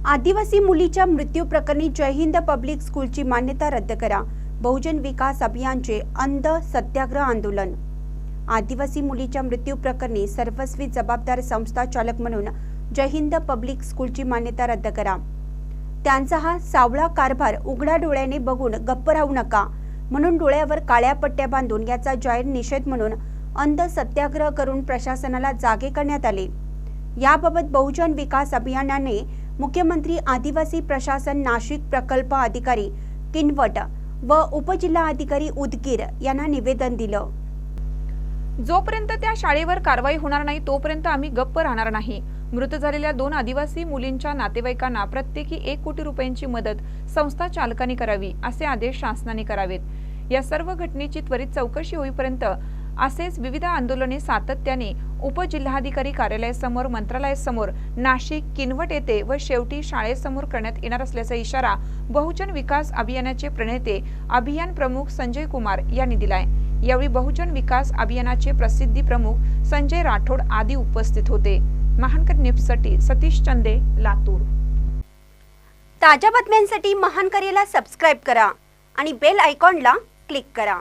आदिवासी मुलीच्या मृत्यू प्रकरणी जय हिंद पब्लिक स्कूलची मान्यता रद्द करा। बहुजन विकास अभियानचे अंध सत्याग्रह आंदोलन। आदिवासी मुलीच्या मृत्यू प्रकरणी सर्वस्वी जबाबदार संस्था चालक म्हणून जय हिंद पब्लिक स्कूलची मान्यता रद्द करा। त्यांचा हा सावळा कारभार उघड्या डोळ्याने बघून गप्प राहू नका म्हणून डोळ्यावर काळ्या पट्ट्या बांधून याचा जाहीर निषेध म्हणून अंध सत्याग्रह करून प्रशासनाला जागे करण्यात आले। याबाबत बहुजन विकास अभियानाने मुख्यमंत्री आदिवासी प्रशासन नाशिक प्रकल्प अधिकारी किनवट व उपजिल्हाधिकारी उदगीर यांना निवेदन दिलं। जोपर्यंत त्या शाळेवर कारवाई होणार नाही तोपर्यंत आम्ही गप्प राहणार नाही। मृत झालेल्या 2 आदिवासी मुलींच्या नातेवाईकांना प्रत्येकी 1 कोटी रुपयांची मदत संस्था चालकांनी करावी असे आदेश शासनाने करावेत। या सर्व घटनेची त्वरित चौकशी होईपर्यंत असेच विविध आंदोलने सातत्याने उपजिल्हाधिकारी कार्यालयासमोर, मंत्रालयासमोर, नाशिक, किनवट येथे व शेवटी शाळेसमोर करण्यात येणार असल्याचा इशारा बहुजन विकास अभियानाचे प्रणेते अभियान प्रमुख संजय कुमार यांनी दिलाय। यावेळी बहुजन विकास अभियानाचे प्रसिद्धी प्रमुख संजय राठोड आदी उपस्थित होते। महानकर न्यूजसाठी सतीश चंदे, लातूर। ताज्या बातम्यांसाठी महानकरेला सबस्क्राइब करा आणि बेल आयकॉनला क्लिक करा।